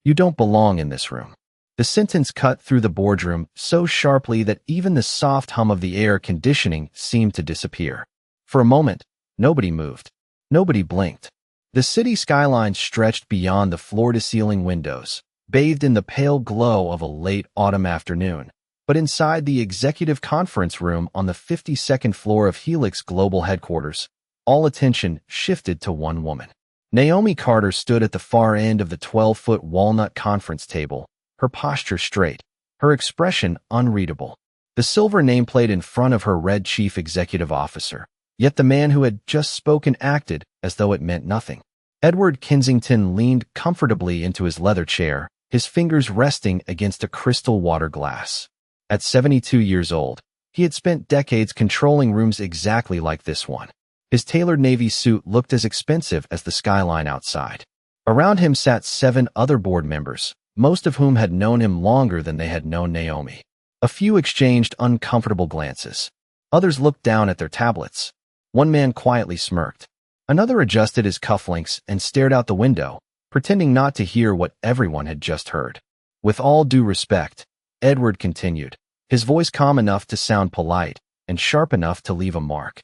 You don't belong in this room." The sentence cut through the boardroom so sharply that even the soft hum of the air conditioning seemed to disappear. For a moment, nobody moved. Nobody blinked. The city skyline stretched beyond the floor-to-ceiling windows, bathed in the pale glow of a late autumn afternoon. But inside the executive conference room on the 52nd floor of Helix Global headquarters, all attention shifted to one woman. Naomi Carter stood at the far end of the 12-foot walnut conference table, her posture straight, her expression unreadable. The silver nameplate in front of her read Chief Executive Officer, yet the man who had just spoken acted as though it meant nothing. Edward Kensington leaned comfortably into his leather chair, his fingers resting against a crystal water glass. At 72 years old, he had spent decades controlling rooms exactly like this one. His tailored navy suit looked as expensive as the skyline outside. Around him sat 7 other board members, most of whom had known him longer than they had known Naomi. A few exchanged uncomfortable glances. Others looked down at their tablets. One man quietly smirked. Another adjusted his cufflinks and stared out the window, pretending not to hear what everyone had just heard. "With all due respect," Edward continued, his voice calm enough to sound polite and sharp enough to leave a mark.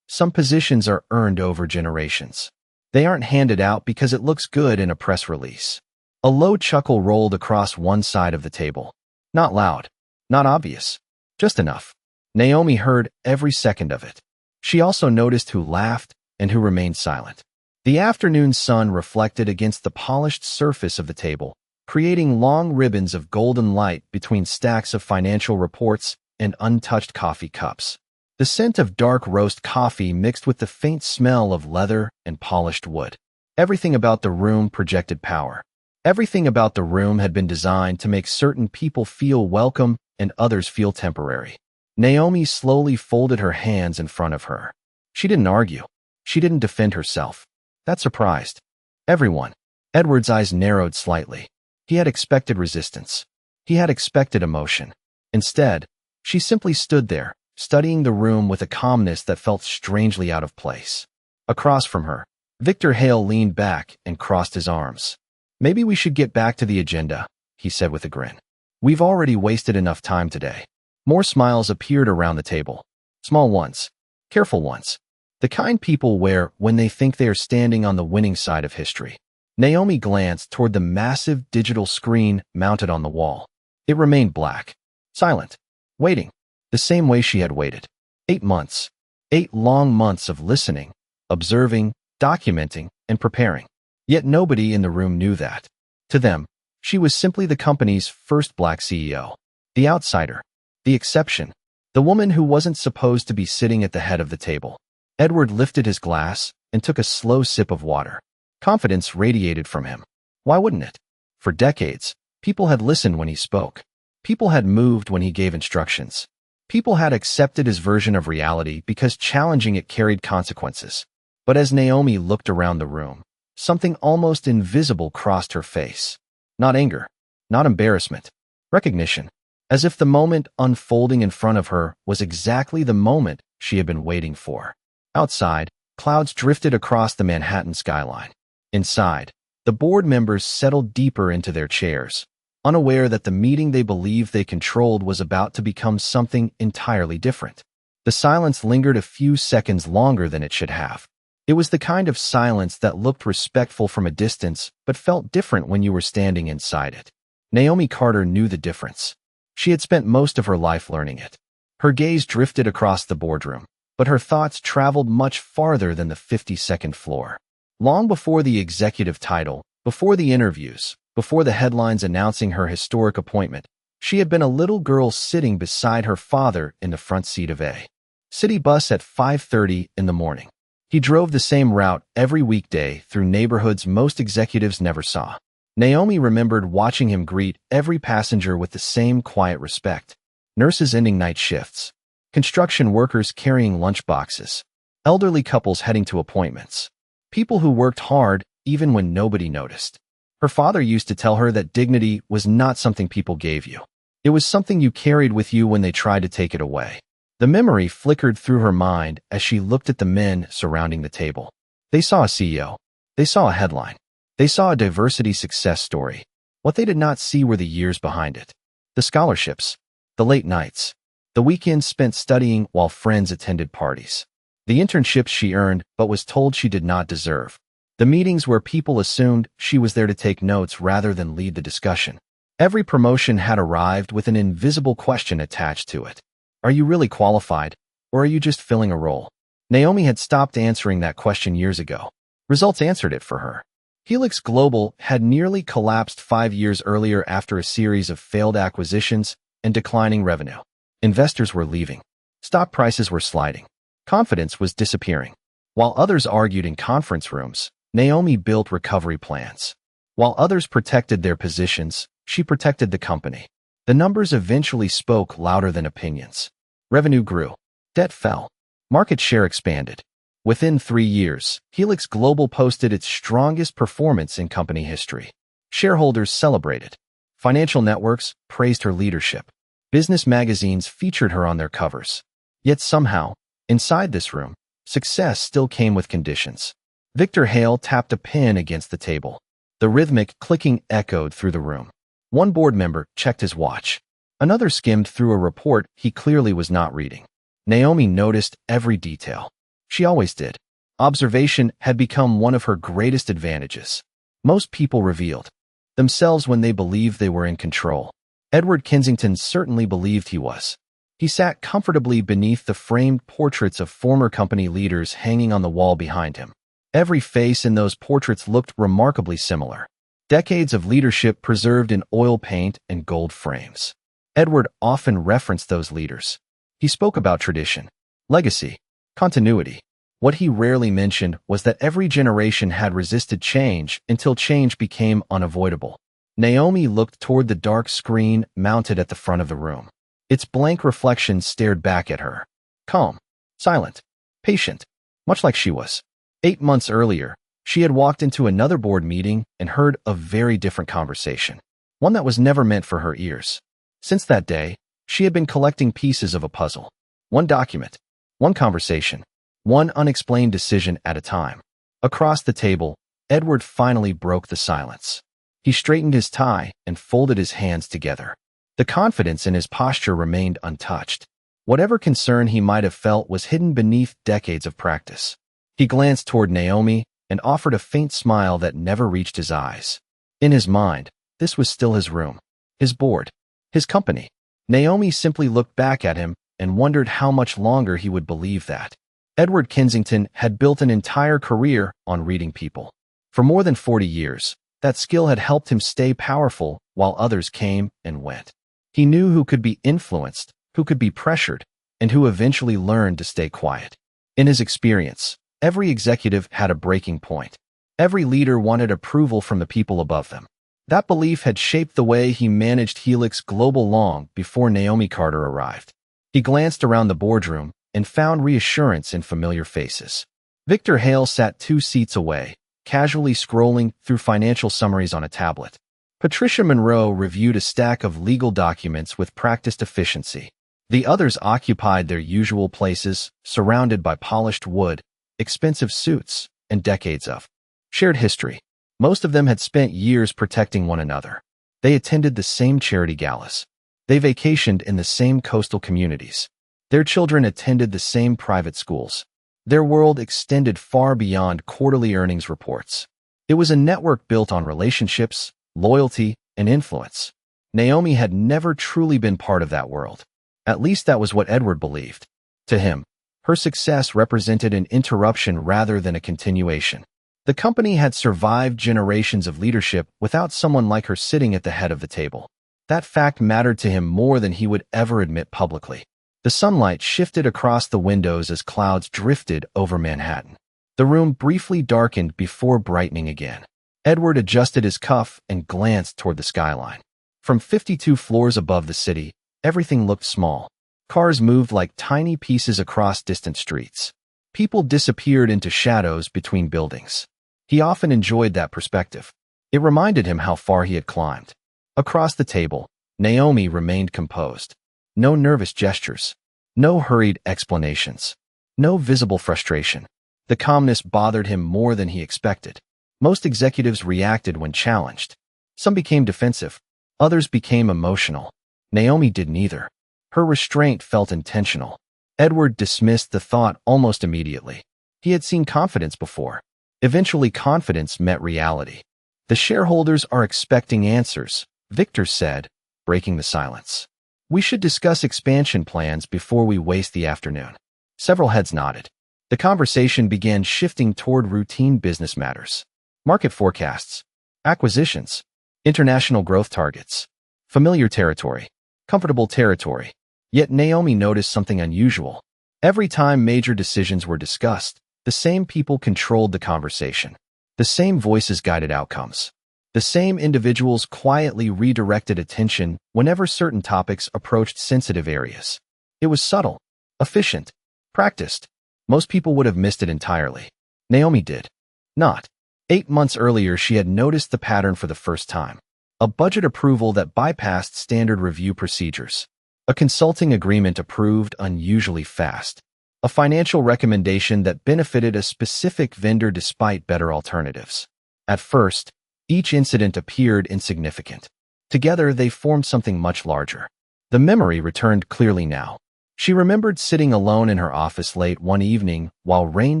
"Some positions are earned over generations. They aren't handed out because it looks good in a press release." A low chuckle rolled across one side of the table. Not loud, not obvious, just enough. Naomi heard every second of it. She also noticed who laughed and who remained silent. The afternoon sun reflected against the polished surface of the table, creating long ribbons of golden light between stacks of financial reports and untouched coffee cups. The scent of dark roast coffee mixed with the faint smell of leather and polished wood. Everything about the room projected power. Everything about the room had been designed to make certain people feel welcome and others feel temporary. Naomi slowly folded her hands in front of her. She didn't argue. She didn't defend herself. That surprised everyone. Edward's eyes narrowed slightly. He had expected resistance. He had expected emotion. Instead, she simply stood there, studying the room with a calmness that felt strangely out of place. Across from her, Victor Hale leaned back and crossed his arms. "Maybe we should get back to the agenda," he said with a grin. "We've already wasted enough time today." More smiles appeared around the table. Small ones. Careful ones. The kind people wear when they think they are standing on the winning side of history. Naomi glanced toward the massive digital screen mounted on the wall. It remained black. Silent. Waiting. The same way she had waited. 8 months. 8 long months of listening, observing, documenting, and preparing. Yet nobody in the room knew that. To them, she was simply the company's first black CEO. The outsider. The exception. The woman who wasn't supposed to be sitting at the head of the table. Edward lifted his glass and took a slow sip of water. Confidence radiated from him. Why wouldn't it? For decades, people had listened when he spoke. People had moved when he gave instructions. People had accepted his version of reality because challenging it carried consequences. But as Naomi looked around the room, something almost invisible crossed her face. Not anger, not embarrassment, recognition. As if the moment unfolding in front of her was exactly the moment she had been waiting for. Outside, clouds drifted across the Manhattan skyline. Inside, the board members settled deeper into their chairs, unaware that the meeting they believed they controlled was about to become something entirely different. The silence lingered a few seconds longer than it should have. It was the kind of silence that looked respectful from a distance but felt different when you were standing inside it. Naomi Carter knew the difference. She had spent most of her life learning it. Her gaze drifted across the boardroom, but her thoughts traveled much farther than the 52nd floor. Long before the executive title, before the interviews, before the headlines announcing her historic appointment, she had been a little girl sitting beside her father in the front seat of a city bus at 5:30 in the morning. He drove the same route every weekday through neighborhoods most executives never saw. Naomi remembered watching him greet every passenger with the same quiet respect. Nurses ending night shifts, construction workers carrying lunch boxes, elderly couples heading to appointments, people who worked hard even when nobody noticed. Her father used to tell her that dignity was not something people gave you. It was something you carried with you when they tried to take it away. The memory flickered through her mind as she looked at the men surrounding the table. They saw a CEO. They saw a headline. They saw a diversity success story. What they did not see were the years behind it. The scholarships, the late nights, the weekends spent studying while friends attended parties, the internships she earned but was told she did not deserve, the meetings where people assumed she was there to take notes rather than lead the discussion. Every promotion had arrived with an invisible question attached to it. Are you really qualified, or are you just filling a role? Naomi had stopped answering that question years ago. Results answered it for her. Helix Global had nearly collapsed 5 years earlier after a series of failed acquisitions and declining revenue. Investors were leaving. Stock prices were sliding. Confidence was disappearing. While others argued in conference rooms, Naomi built recovery plans. While others protected their positions, she protected the company. The numbers eventually spoke louder than opinions. Revenue grew. Debt fell. Market share expanded. Within 3 years, Helix Global posted its strongest performance in company history. Shareholders celebrated. Financial networks praised her leadership. Business magazines featured her on their covers. Yet somehow, inside this room, success still came with conditions. Victor Hale tapped a pen against the table. The rhythmic clicking echoed through the room. One board member checked his watch. Another skimmed through a report he clearly was not reading. Naomi noticed every detail. She always did. Observation had become one of her greatest advantages. Most people revealed themselves when they believed they were in control. Edward Kensington certainly believed he was. He sat comfortably beneath the framed portraits of former company leaders hanging on the wall behind him. Every face in those portraits looked remarkably similar. Decades of leadership preserved in oil paint and gold frames. Edward often referenced those leaders. He spoke about tradition, legacy, continuity. What he rarely mentioned was that every generation had resisted change until change became unavoidable. Naomi looked toward the dark screen mounted at the front of the room. Its blank reflection stared back at her. Calm, silent, patient, much like she was. 8 months earlier, she had walked into another board meeting and heard a very different conversation, one that was never meant for her ears. Since that day, she had been collecting pieces of a puzzle. One document, one conversation, one unexplained decision at a time. Across the table, Edward finally broke the silence. He straightened his tie and folded his hands together. The confidence in his posture remained untouched. Whatever concern he might have felt was hidden beneath decades of practice. He glanced toward Naomi and offered a faint smile that never reached his eyes. In his mind, this was still his room, his board, his company. Naomi simply looked back at him and wondered how much longer he would believe that. Edward Kensington had built an entire career on reading people. For more than 40 years, that skill had helped him stay powerful while others came and went. He knew who could be influenced, who could be pressured, and who eventually learned to stay quiet. In his experience, every executive had a breaking point. Every leader wanted approval from the people above them. That belief had shaped the way he managed Helix Global long before Naomi Carter arrived. He glanced around the boardroom and found reassurance in familiar faces. Victor Hale sat 2 seats away, casually scrolling through financial summaries on a tablet. Patricia Monroe reviewed a stack of legal documents with practiced efficiency. The others occupied their usual places, surrounded by polished wood, expensive suits, and decades of shared history. Most of them had spent years protecting one another. They attended the same charity galas. They vacationed in the same coastal communities. Their children attended the same private schools. Their world extended far beyond quarterly earnings reports. It was a network built on relationships, loyalty, and influence. Naomi had never truly been part of that world. At least that was what Edward believed. To him, her success represented an interruption rather than a continuation. The company had survived generations of leadership without someone like her sitting at the head of the table. That fact mattered to him more than he would ever admit publicly. The sunlight shifted across the windows as clouds drifted over Manhattan. The room briefly darkened before brightening again. Edward adjusted his cuff and glanced toward the skyline. From 52 floors above the city, everything looked small. Cars moved like tiny pieces across distant streets. People disappeared into shadows between buildings. He often enjoyed that perspective. It reminded him how far he had climbed. Across the table, Naomi remained composed. No nervous gestures. No hurried explanations. No visible frustration. The calmness bothered him more than he expected. Most executives reacted when challenged. Some became defensive. Others became emotional. Naomi did neither. Her restraint felt intentional. Edward dismissed the thought almost immediately. He had seen confidence before. Eventually, confidence met reality. The shareholders are expecting answers, Victor said, breaking the silence. We should discuss expansion plans before we waste the afternoon. Several heads nodded. The conversation began shifting toward routine business matters. Market forecasts, acquisitions, international growth targets, familiar territory, comfortable territory. Yet Naomi noticed something unusual. Every time major decisions were discussed, the same people controlled the conversation. The same voices guided outcomes. The same individuals quietly redirected attention whenever certain topics approached sensitive areas. It was subtle, efficient, practiced. Most people would have missed it entirely. Naomi did not. 8 months earlier, she had noticed the pattern for the first time. A budget approval that bypassed standard review procedures. A consulting agreement approved unusually fast. A financial recommendation that benefited a specific vendor despite better alternatives. At first, each incident appeared insignificant. Together, they formed something much larger. The memory returned clearly now. She remembered sitting alone in her office late one evening while rain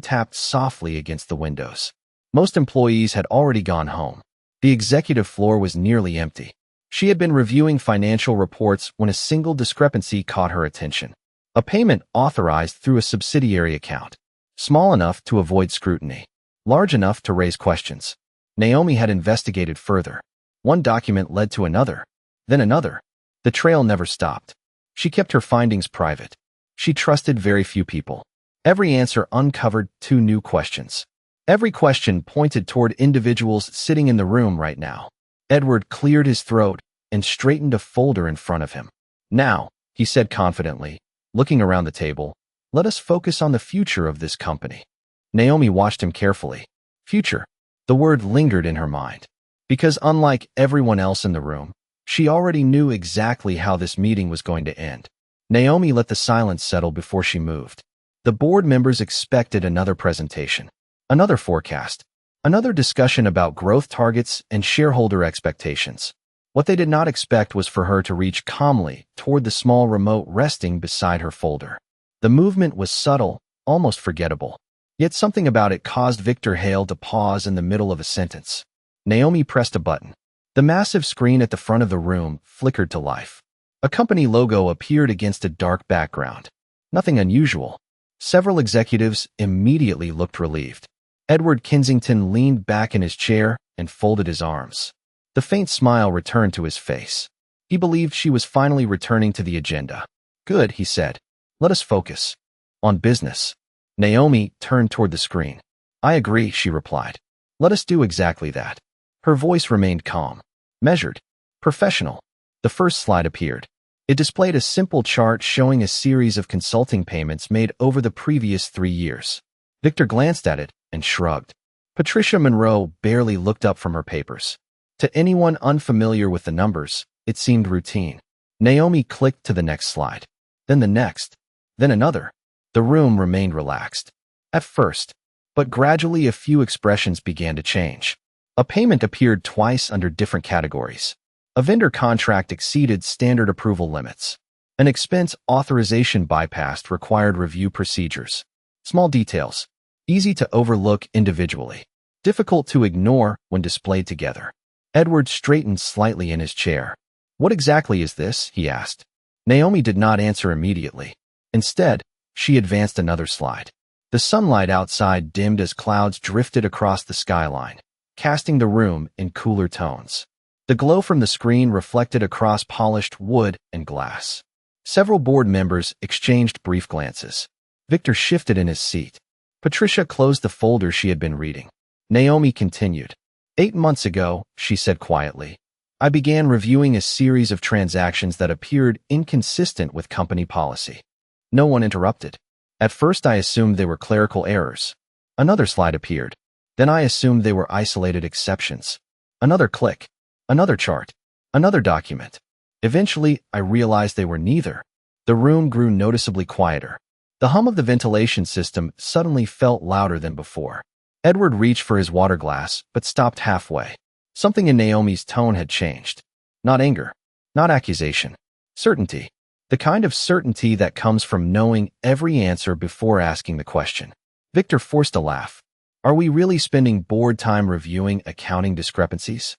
tapped softly against the windows. Most employees had already gone home. The executive floor was nearly empty. She had been reviewing financial reports when a single discrepancy caught her attention. A payment authorized through a subsidiary account. Small enough to avoid scrutiny. Large enough to raise questions. Naomi had investigated further. One document led to another, then another. The trail never stopped. She kept her findings private. She trusted very few people. Every answer uncovered 2 new questions. Every question pointed toward individuals sitting in the room right now. Edward cleared his throat and straightened a folder in front of him. Now, he said confidently, looking around the table, let us focus on the future of this company. Naomi watched him carefully. Future. The word lingered in her mind. Because unlike everyone else in the room, she already knew exactly how this meeting was going to end. Naomi let the silence settle before she moved. The board members expected another presentation, another forecast, another discussion about growth targets and shareholder expectations. What they did not expect was for her to reach calmly toward the small remote resting beside her folder. The movement was subtle, almost forgettable. Yet something about it caused Victor Hale to pause in the middle of a sentence. Naomi pressed a button. The massive screen at the front of the room flickered to life. A company logo appeared against a dark background. Nothing unusual. Several executives immediately looked relieved. Edward Kensington leaned back in his chair and folded his arms. The faint smile returned to his face. He believed she was finally returning to the agenda. Good, he said. Let us focus. On business. Naomi turned toward the screen. I agree, she replied. Let us do exactly that. Her voice remained calm, measured, professional. The first slide appeared. It displayed a simple chart showing a series of consulting payments made over the previous 3 years. Victor glanced at it and shrugged. Patricia Monroe barely looked up from her papers. To anyone unfamiliar with the numbers, it seemed routine. Naomi clicked to the next slide. Then the next. Then another. The room remained relaxed. At first. But gradually a few expressions began to change. A payment appeared twice under different categories. A vendor contract exceeded standard approval limits. An expense authorization bypassed required review procedures. Small details. Easy to overlook individually. Difficult to ignore when displayed together. Edward straightened slightly in his chair. What exactly is this? He asked. Naomi did not answer immediately. Instead, she advanced another slide. The sunlight outside dimmed as clouds drifted across the skyline, casting the room in cooler tones. The glow from the screen reflected across polished wood and glass. Several board members exchanged brief glances. Victor shifted in his seat. Patricia closed the folder she had been reading. Naomi continued. 8 months ago, she said quietly, I began reviewing a series of transactions that appeared inconsistent with company policy. No one interrupted. At first I assumed they were clerical errors. Another slide appeared. Then I assumed they were isolated exceptions. Another click. Another chart. Another document. Eventually, I realized they were neither. The room grew noticeably quieter. The hum of the ventilation system suddenly felt louder than before. Edward reached for his water glass, but stopped halfway. Something in Naomi's tone had changed. Not anger, not accusation. Certainty. The kind of certainty that comes from knowing every answer before asking the question. Victor forced a laugh. Are we really spending board time reviewing accounting discrepancies?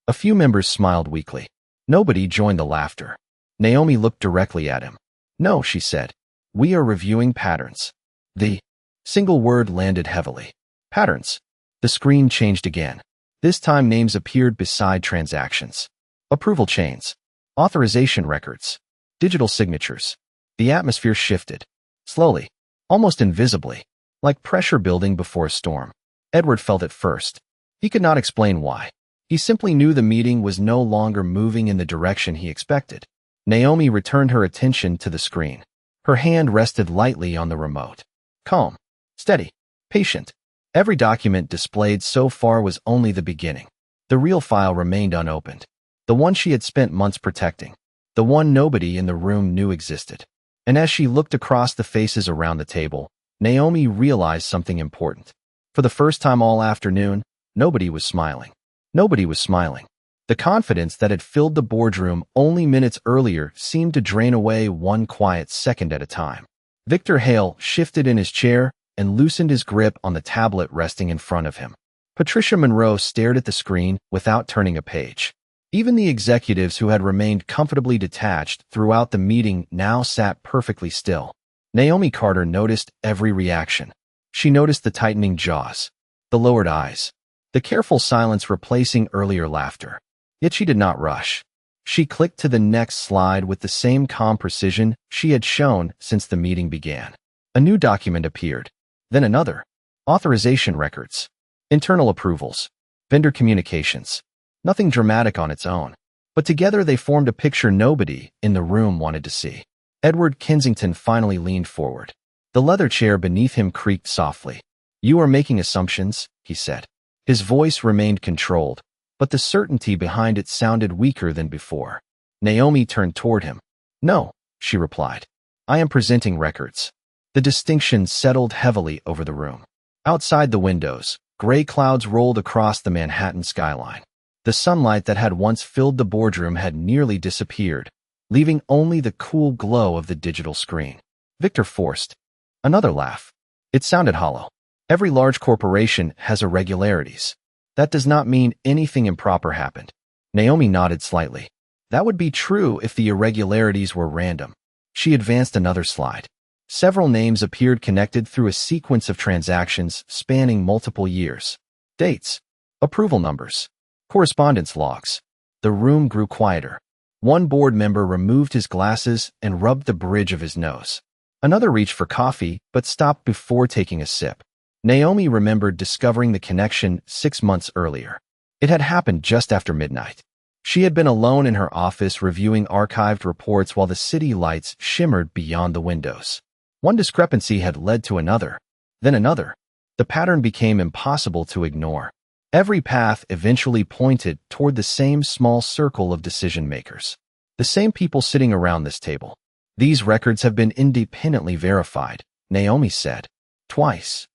A few members smiled weakly. Nobody joined the laughter. Naomi looked directly at him. No, she said. We are reviewing patterns. The single word landed heavily. Patterns. The screen changed again. This time names appeared beside transactions. Approval chains. Authorization records. Digital signatures. The atmosphere shifted. Slowly. Almost invisibly. Like pressure building before a storm. Edward felt it first. He could not explain why. He simply knew the meeting was no longer moving in the direction he expected. Naomi returned her attention to the screen. Her hand rested lightly on the remote. Calm. Steady. Patient. Every document displayed so far was only the beginning. The real file remained unopened. The one she had spent months protecting. The one nobody in the room knew existed. And as she looked across the faces around the table, Naomi realized something important. For the first time all afternoon, nobody was smiling. Nobody was smiling. The confidence that had filled the boardroom only minutes earlier seemed to drain away one quiet second at a time. Victor Hale shifted in his chair and loosened his grip on the tablet resting in front of him. Patricia Monroe stared at the screen without turning a page. Even the executives who had remained comfortably detached throughout the meeting now sat perfectly still. Naomi Carter noticed every reaction. She noticed the tightening jaws, the lowered eyes, the careful silence replacing earlier laughter. Yet she did not rush. She clicked to the next slide with the same calm precision she had shown since the meeting began. A new document appeared. Then another. Authorization records. Internal approvals. Vendor communications. Nothing dramatic on its own. But together they formed a picture nobody in the room wanted to see. Edward Kensington finally leaned forward. The leather chair beneath him creaked softly. You are making assumptions, he said. His voice remained controlled, but the certainty behind it sounded weaker than before. Naomi turned toward him. No, she replied. I am presenting records. The distinction settled heavily over the room. Outside the windows, gray clouds rolled across the Manhattan skyline. The sunlight that had once filled the boardroom had nearly disappeared, leaving only the cool glow of the digital screen. Victor forced another laugh. It sounded hollow. Every large corporation has irregularities. That does not mean anything improper happened. Naomi nodded slightly. That would be true if the irregularities were random. She advanced another slide. Several names appeared connected through a sequence of transactions spanning multiple years. Dates. Approval numbers. Correspondence logs. The room grew quieter. One board member removed his glasses and rubbed the bridge of his nose. Another reached for coffee, but stopped before taking a sip. Naomi remembered discovering the connection 6 months earlier. It had happened just after midnight. She had been alone in her office reviewing archived reports while the city lights shimmered beyond the windows. One discrepancy had led to another, then another. The pattern became impossible to ignore. Every path eventually pointed toward the same small circle of decision-makers. The same people sitting around this table. These records have been independently verified, Naomi said. Twice.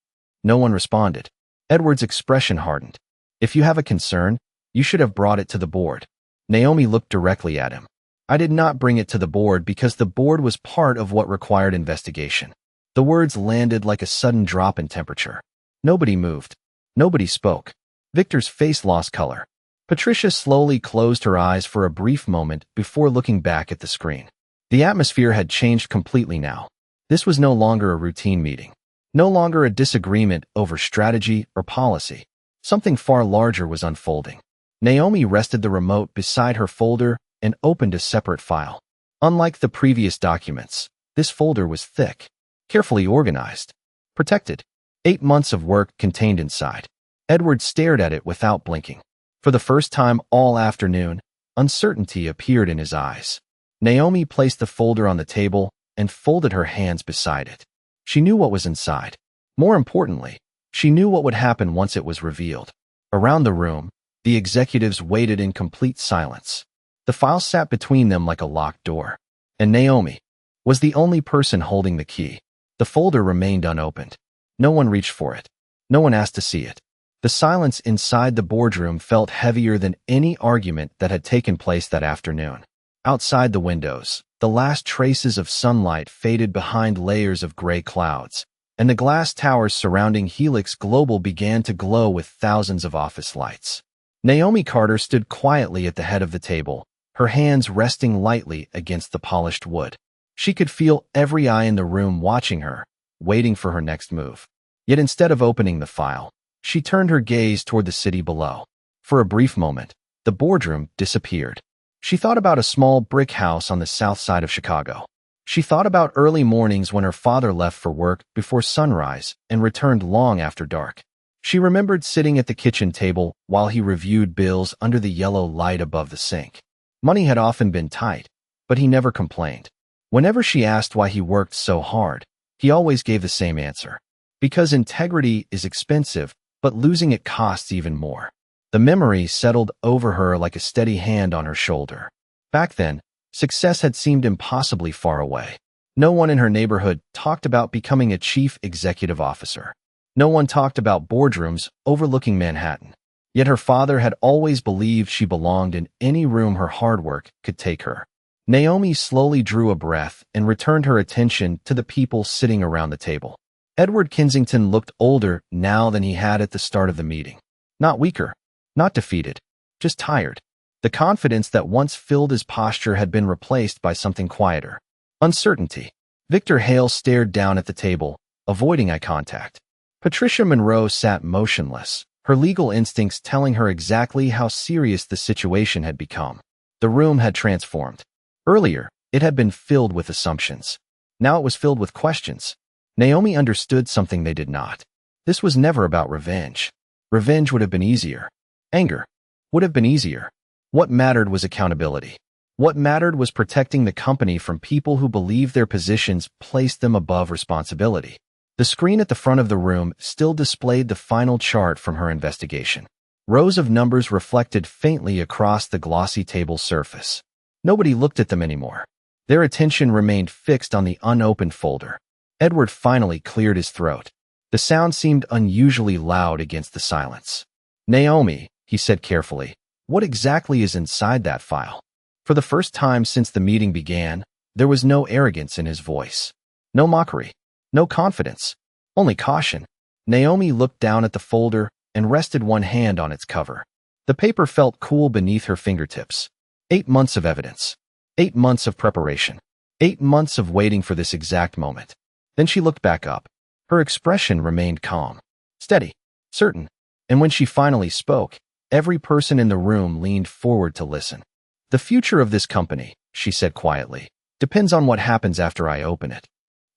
No one responded. Edward's expression hardened. If you have a concern, you should have brought it to the board. Naomi looked directly at him. I did not bring it to the board because the board was part of what required investigation. The words landed like a sudden drop in temperature. Nobody moved. Nobody spoke. Victor's face lost color. Patricia slowly closed her eyes for a brief moment before looking back at the screen. The atmosphere had changed completely now. This was no longer a routine meeting. No longer a disagreement over strategy or policy. Something far larger was unfolding. Naomi rested the remote beside her folder and opened a separate file. Unlike the previous documents, this folder was thick, carefully organized, protected. 8 months of work contained inside. Edward stared at it without blinking. For the first time all afternoon, uncertainty appeared in his eyes. Naomi placed the folder on the table and folded her hands beside it. She knew what was inside. More importantly, she knew what would happen once it was revealed. Around the room, the executives waited in complete silence. The file sat between them like a locked door. And Naomi was the only person holding the key. The folder remained unopened. No one reached for it. No one asked to see it. The silence inside the boardroom felt heavier than any argument that had taken place that afternoon. Outside the windows, the last traces of sunlight faded behind layers of gray clouds, and the glass towers surrounding Helix Global began to glow with thousands of office lights. Naomi Carter stood quietly at the head of the table, her hands resting lightly against the polished wood. She could feel every eye in the room watching her, waiting for her next move. Yet instead of opening the file, she turned her gaze toward the city below. For a brief moment, the boardroom disappeared. She thought about a small brick house on the south side of Chicago. She thought about early mornings when her father left for work before sunrise and returned long after dark. She remembered sitting at the kitchen table while he reviewed bills under the yellow light above the sink. Money had often been tight, but he never complained. Whenever she asked why he worked so hard, he always gave the same answer. Because integrity is expensive, but losing it costs even more. The memory settled over her like a steady hand on her shoulder. Back then, success had seemed impossibly far away. No one in her neighborhood talked about becoming a chief executive officer. No one talked about boardrooms overlooking Manhattan. Yet her father had always believed she belonged in any room her hard work could take her. Naomi slowly drew a breath and returned her attention to the people sitting around the table. Edward Kensington looked older now than he had at the start of the meeting. Not weaker, not defeated, just tired. The confidence that once filled his posture had been replaced by something quieter. Uncertainty. Victor Hale stared down at the table, avoiding eye contact. Patricia Monroe sat motionless, her legal instincts telling her exactly how serious the situation had become. The room had transformed. Earlier, it had been filled with assumptions. Now it was filled with questions. Naomi understood something they did not. This was never about revenge. Revenge would have been easier. Anger would have been easier. What mattered was accountability. What mattered was protecting the company from people who believed their positions placed them above responsibility. The screen at the front of the room still displayed the final chart from her investigation. Rows of numbers reflected faintly across the glossy table surface. Nobody looked at them anymore. Their attention remained fixed on the unopened folder. Edward finally cleared his throat. The sound seemed unusually loud against the silence. "Naomi," he said carefully, "what exactly is inside that file?" For the first time since the meeting began, there was no arrogance in his voice. No mockery. No confidence. Only caution. Naomi looked down at the folder and rested one hand on its cover. The paper felt cool beneath her fingertips. 8 months of evidence. 8 months of preparation. 8 months of waiting for this exact moment. Then she looked back up. Her expression remained calm, steady, certain, and when she finally spoke, every person in the room leaned forward to listen. "The future of this company," she said quietly, "depends on what happens after I open it."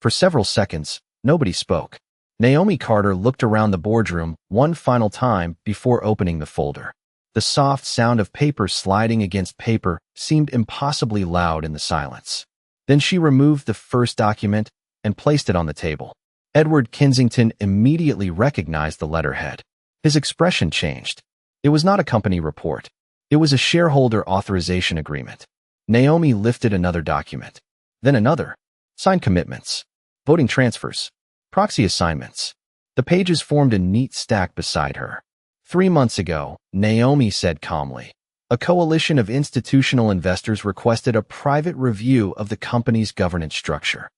For several seconds, nobody spoke. Naomi Carter looked around the boardroom one final time before opening the folder. The soft sound of paper sliding against paper seemed impossibly loud in the silence. Then she removed the first document and placed it on the table. Edward Kensington immediately recognized the letterhead. His expression changed. It was not a company report. It was a shareholder authorization agreement. Naomi lifted another document. Then another. Signed commitments. Voting transfers. Proxy assignments. The pages formed a neat stack beside her. 3 months ago, Naomi said calmly, a coalition of institutional investors requested a private review of the company's governance structure.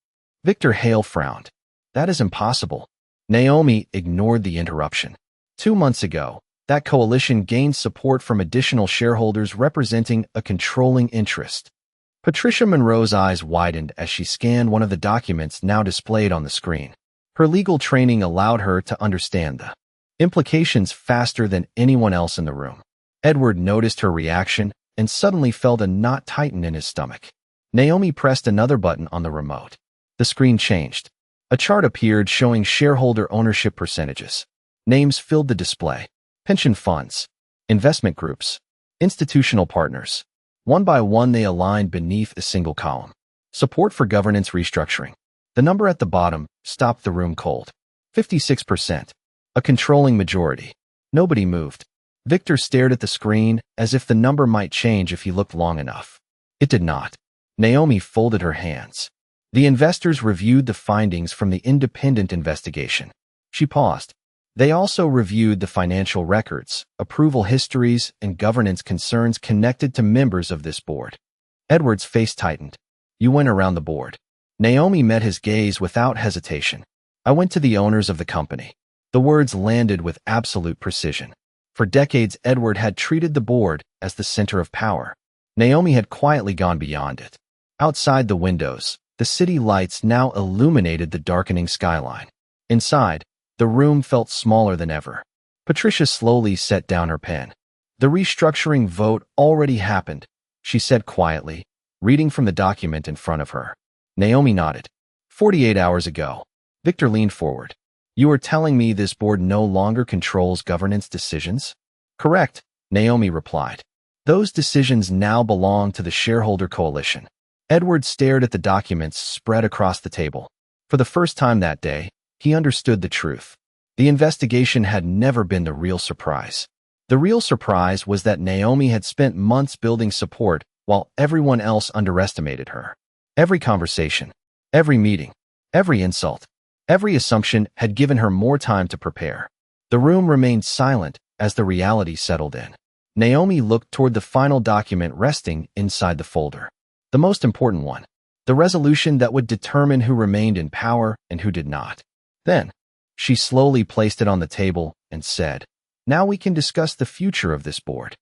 Victor Hale frowned. "That is impossible." Naomi ignored the interruption. 2 months ago, that coalition gained support from additional shareholders representing a controlling interest. Patricia Monroe's eyes widened as she scanned one of the documents now displayed on the screen. Her legal training allowed her to understand the implications faster than anyone else in the room. Edward noticed her reaction and suddenly felt a knot tighten in his stomach. Naomi pressed another button on the remote. The screen changed. A chart appeared showing shareholder ownership percentages. Names filled the display. Pension funds, investment groups, institutional partners. One by one they aligned beneath a single column. Support for governance restructuring. The number at the bottom stopped the room cold. 56%. A controlling majority. Nobody moved. Victor stared at the screen as if the number might change if he looked long enough. It did not. Naomi folded her hands. The investors reviewed the findings from the independent investigation. She paused. They also reviewed the financial records, approval histories, and governance concerns connected to members of this board. Edward's face tightened. You went around the board. Naomi met his gaze without hesitation. I went to the owners of the company. The words landed with absolute precision. For decades, Edward had treated the board as the center of power. Naomi had quietly gone beyond it. Outside the windows, the city lights now illuminated the darkening skyline. Inside, the room felt smaller than ever. Patricia slowly set down her pen. The restructuring vote already happened, she said quietly, reading from the document in front of her. Naomi nodded. 48 hours ago. Victor leaned forward. You are telling me this board no longer controls governance decisions? Correct, Naomi replied. Those decisions now belong to the shareholder coalition. Edward stared at the documents spread across the table. For the first time that day, he understood the truth. The investigation had never been the real surprise. The real surprise was that Naomi had spent months building support while everyone else underestimated her. Every conversation, every meeting, every insult, every assumption had given her more time to prepare. The room remained silent as the reality settled in. Naomi looked toward the final document resting inside the folder. The most important one. The resolution that would determine who remained in power and who did not. Then, she slowly placed it on the table and said, Now we can discuss the future of this board.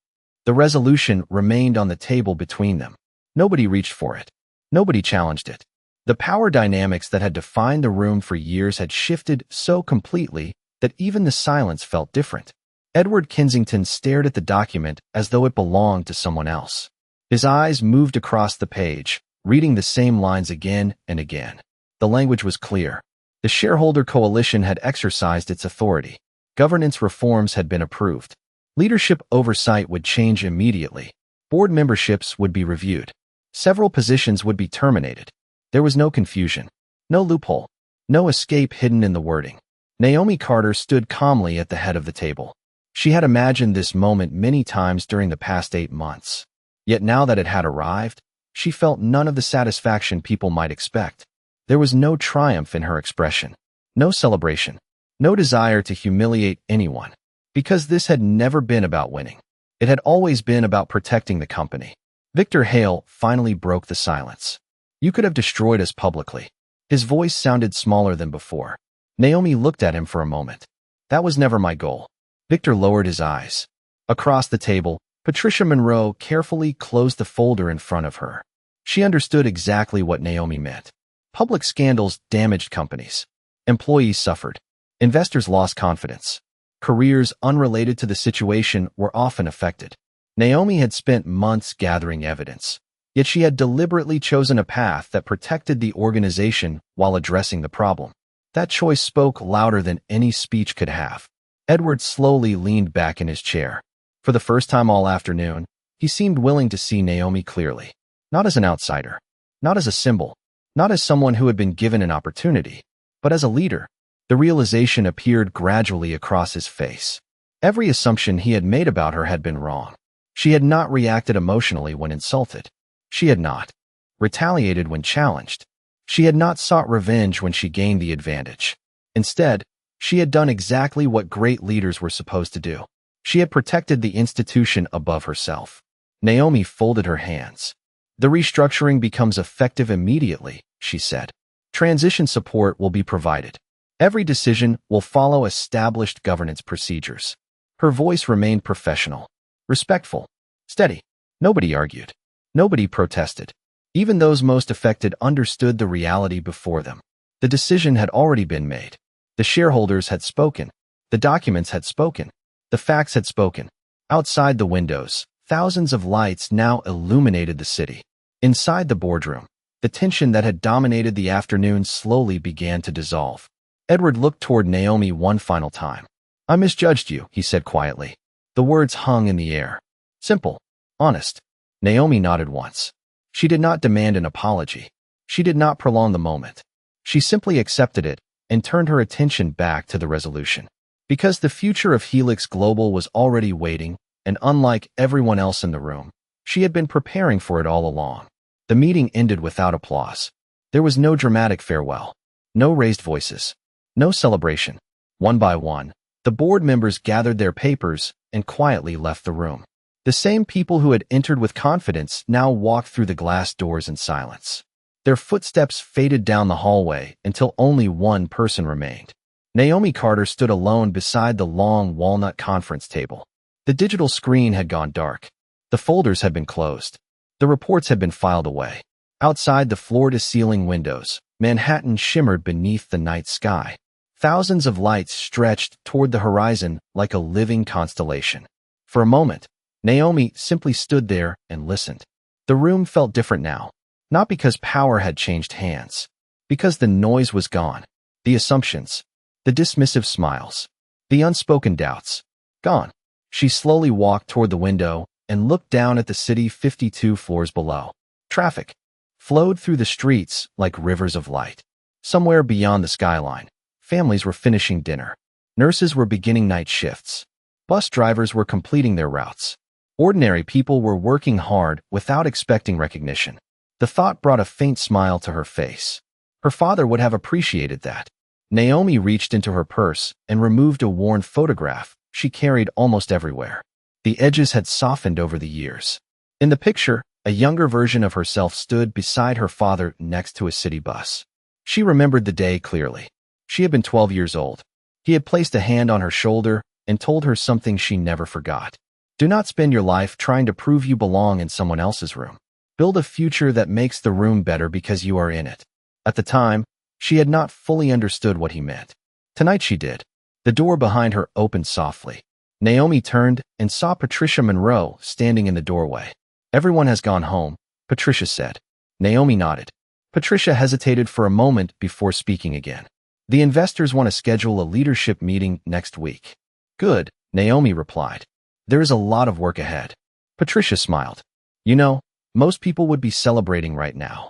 The resolution remained on the table between them. Nobody reached for it. Nobody challenged it. The power dynamics that had defined the room for years had shifted so completely that even the silence felt different. Edward Kensington stared at the document as though it belonged to someone else. His eyes moved across the page, reading the same lines again and again. The language was clear. The shareholder coalition had exercised its authority. Governance reforms had been approved. Leadership oversight would change immediately. Board memberships would be reviewed. Several positions would be terminated. There was no confusion, no loophole, no escape hidden in the wording. Naomi Carter stood calmly at the head of the table. She had imagined this moment many times during the past 8 months. Yet now that it had arrived, she felt none of the satisfaction people might expect. There was no triumph in her expression, no celebration, no desire to humiliate anyone. Because this had never been about winning. It had always been about protecting the company. Victor Hale finally broke the silence. You could have destroyed us publicly. His voice sounded smaller than before. Naomi looked at him for a moment. That was never my goal. Victor lowered his eyes. Across the table, Patricia Monroe carefully closed the folder in front of her. She understood exactly what Naomi meant. Public scandals damaged companies. Employees suffered. Investors lost confidence. Careers unrelated to the situation were often affected. Naomi had spent months gathering evidence, yet she had deliberately chosen a path that protected the organization while addressing the problem. That choice spoke louder than any speech could have. Edward slowly leaned back in his chair. For the first time all afternoon, he seemed willing to see Naomi clearly. Not as an outsider, not as a symbol, not as someone who had been given an opportunity, but as a leader. The realization appeared gradually across his face. Every assumption he had made about her had been wrong. She had not reacted emotionally when insulted. She had not retaliated when challenged. She had not sought revenge when she gained the advantage. Instead, she had done exactly what great leaders were supposed to do. She had protected the institution above herself. Naomi folded her hands. The restructuring becomes effective immediately, she said. Transition support will be provided. Every decision will follow established governance procedures. Her voice remained professional, respectful, steady. Nobody argued. Nobody protested. Even those most affected understood the reality before them. The decision had already been made. The shareholders had spoken. The documents had spoken. The facts had spoken. Outside the windows, thousands of lights now illuminated the city. Inside the boardroom, the tension that had dominated the afternoon slowly began to dissolve. Edward looked toward Naomi one final time. I misjudged you, he said quietly. The words hung in the air. Simple. Honest. Naomi nodded once. She did not demand an apology. She did not prolong the moment. She simply accepted it and turned her attention back to the resolution. Because the future of Helix Global was already waiting, and unlike everyone else in the room, she had been preparing for it all along. The meeting ended without applause. There was no dramatic farewell. No raised voices. No celebration. One by one, The board members gathered their papers and quietly left the room. The same people who had entered with confidence now walked through the glass doors in silence. Their footsteps faded down the hallway until only one person remained. Naomi Carter stood alone beside the long walnut conference table. The digital screen had gone dark. The folders had been closed. The reports had been filed away. Outside the floor-to-ceiling windows, Manhattan shimmered beneath the night sky. Thousands of lights stretched toward the horizon like a living constellation. For a moment, Naomi simply stood there and listened. The room felt different now, not because power had changed hands, because the noise was gone, the assumptions, the dismissive smiles, the unspoken doubts, gone. She slowly walked toward the window and looked down at the city 52 floors below. Traffic flowed through the streets like rivers of light. Somewhere beyond the skyline, families were finishing dinner. Nurses were beginning night shifts. Bus drivers were completing their routes. Ordinary people were working hard without expecting recognition. The thought brought a faint smile to her face. Her father would have appreciated that. Naomi reached into her purse and removed a worn photograph she carried almost everywhere. The edges had softened over the years. In the picture, a younger version of herself stood beside her father next to a city bus. She remembered the day clearly. She had been 12 years old. He had placed a hand on her shoulder and told her something she never forgot. Do not spend your life trying to prove you belong in someone else's room. Build a future that makes the room better because you are in it. At the time, she had not fully understood what he meant. Tonight she did. The door behind her opened softly. Naomi turned and saw Patricia Monroe standing in the doorway. Everyone has gone home, Patricia said. Naomi nodded. Patricia hesitated for a moment before speaking again. The investors want to schedule a leadership meeting next week. Good, Naomi replied. There is a lot of work ahead. Patricia smiled. You know, most people would be celebrating right now.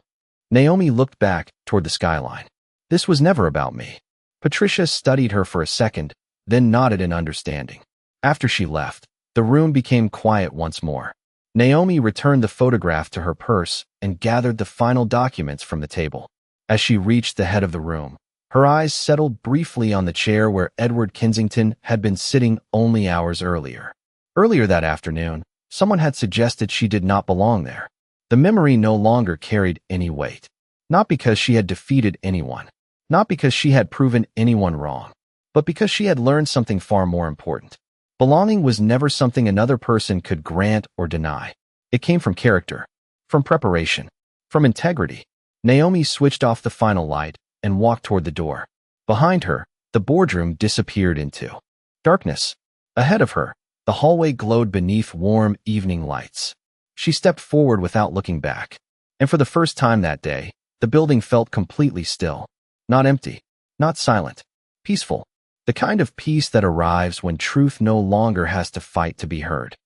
Naomi looked back toward the skyline. This was never about me. Patricia studied her for a second, then nodded in understanding. After she left, the room became quiet once more. Naomi returned the photograph to her purse and gathered the final documents from the table. As she reached the head of the room, her eyes settled briefly on the chair where Edward Kensington had been sitting only hours earlier. Earlier that afternoon, someone had suggested she did not belong there. The memory no longer carried any weight. Not because she had defeated anyone, not because she had proven anyone wrong, but because she had learned something far more important. Belonging was never something another person could grant or deny. It came from character, from preparation, from integrity. Naomi switched off the final light and walked toward the door. Behind her, the boardroom disappeared into darkness. Ahead of her, the hallway glowed beneath warm evening lights. She stepped forward without looking back. And for the first time that day, the building felt completely still. Not empty, not silent, peaceful. The kind of peace that arrives when truth no longer has to fight to be heard.